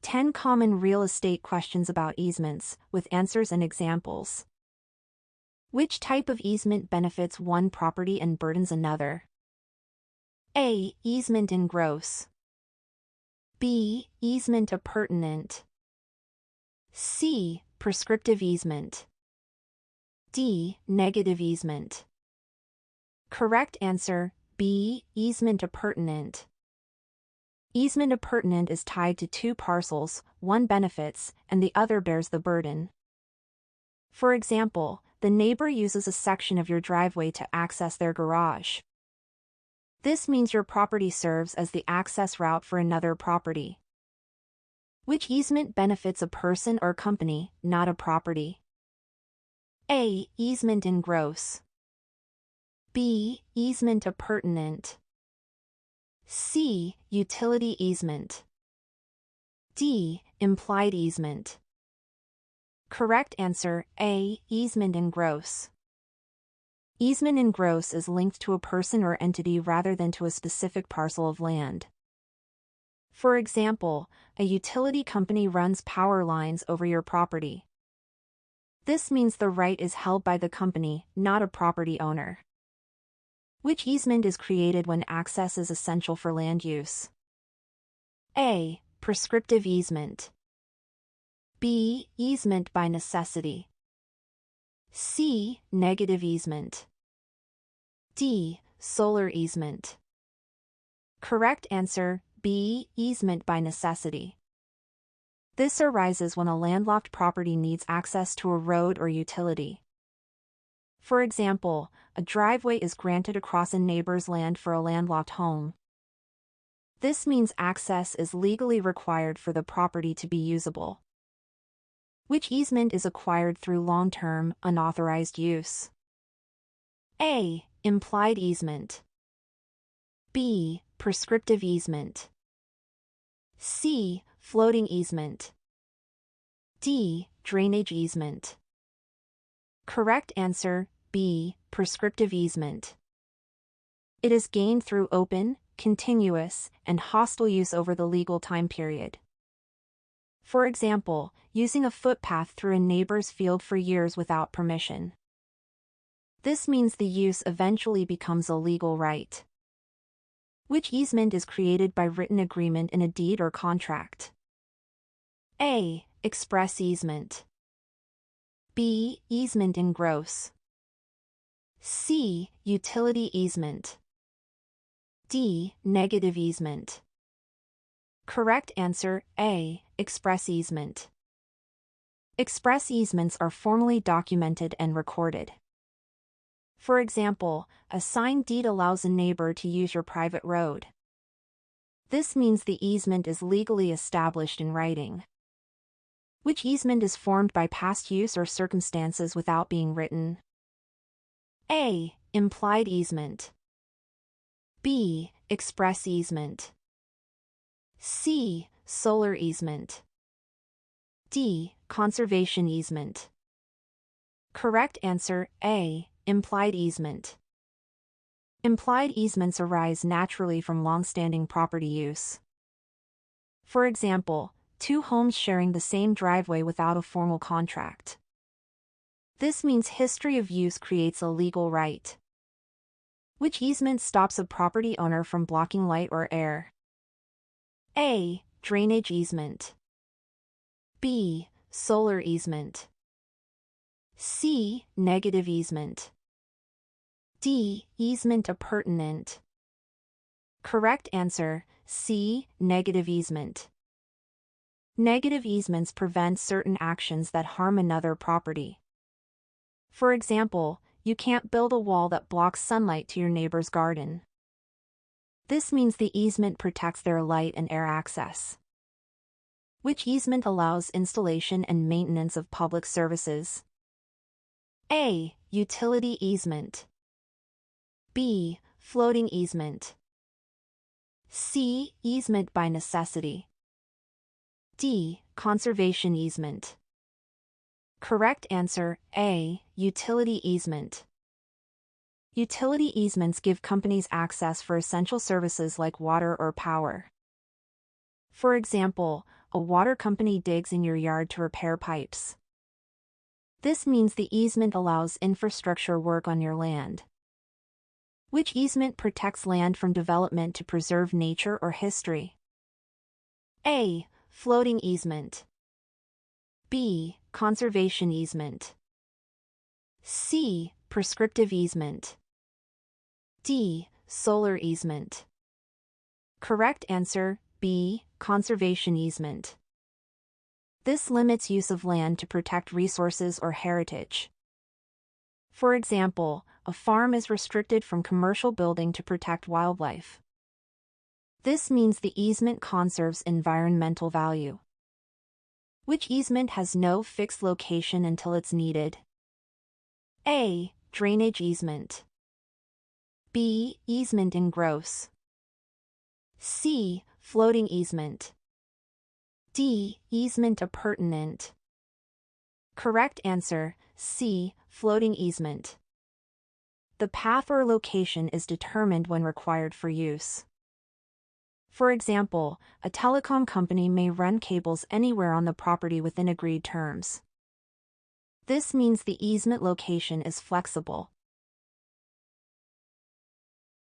10 common real estate questions about easements, with answers and examples. Which type of easement benefits one property and burdens another? A. Easement in gross. B. Easement appurtenant. C. Prescriptive easement. D. Negative easement. Correct answer, B. Easement appurtenant. Easement appurtenant is tied to two parcels, one benefits, and the other bears the burden. For example, the neighbor uses a section of your driveway to access their garage. This means your property serves as the access route for another property. Which easement benefits a person or company, not a property? A. Easement in gross. B. Easement appurtenant. C. Utility easement. D. Implied easement. Correct answer, A. Easement in gross. Easement in gross is linked to a person or entity rather than to a specific parcel of land. For example, a utility company runs power lines over your property. This means the right is held by the company, not a property owner. Which easement is created when access is essential for land use? A. Prescriptive easement. B. Easement by necessity. C. Negative easement. D. Solar easement. Correct answer, B. Easement by necessity. This arises when a landlocked property needs access to a road or utility. For example, a driveway is granted across a neighbor's land for a landlocked home. This means access is legally required for the property to be usable. Which easement is acquired through long-term, unauthorized use? A. Implied easement. B. Prescriptive easement. C. Floating easement. D. Drainage easement. Correct answer, B. Prescriptive easement. It is gained through open, continuous, and hostile use over the legal time period. For example, using a footpath through a neighbor's field for years without permission. This means the use eventually becomes a legal right. Which easement is created by written agreement in a deed or contract? A. Express easement. B. Easement in gross. C. Utility easement. D. Negative easement. Correct answer, A. Express easement. Express easements are formally documented and recorded. For example, a signed deed allows a neighbor to use your private road. This means the easement is legally established in writing. Which easement is formed by past use or circumstances without being written? A. Implied easement. B. Express easement. C. Solar easement. D. Conservation easement. Correct answer, A. Implied easement. Implied easements arise naturally from long-standing property use. For example, two homes sharing the same driveway without a formal contract. This means history of use creates a legal right. Which easement stops a property owner from blocking light or air? A. Drainage easement. B. Solar easement. C. Negative easement. D. Easement appurtenant. Correct answer, C. Negative easement. Negative easements prevent certain actions that harm another property. For example, you can't build a wall that blocks sunlight to your neighbor's garden. This means the easement protects their light and air access. Which easement allows installation and maintenance of public services? A. Utility easement. B. Floating easement. C. Easement by necessity. D. Conservation easement. Correct answer, A. Utility easement. Utility easements give companies access for essential services like water or power. For example, a water company digs in your yard to repair pipes. This means the easement allows infrastructure work on your land. Which easement protects land from development to preserve nature or history? A. Floating easement. B. Conservation easement. C. Prescriptive easement. D. Solar easement. Correct answer, B. Conservation easement. This limits use of land to protect resources or heritage. For example, a farm is restricted from commercial building to protect wildlife. This means the easement conserves environmental value. Which easement has no fixed location until it's needed? A. Drainage easement. B. Easement in gross. C. Floating easement. D. Easement appurtenant. Correct answer, C. Floating easement. The path or location is determined when required for use. For example, a telecom company may run cables anywhere on the property within agreed terms. This means the easement location is flexible.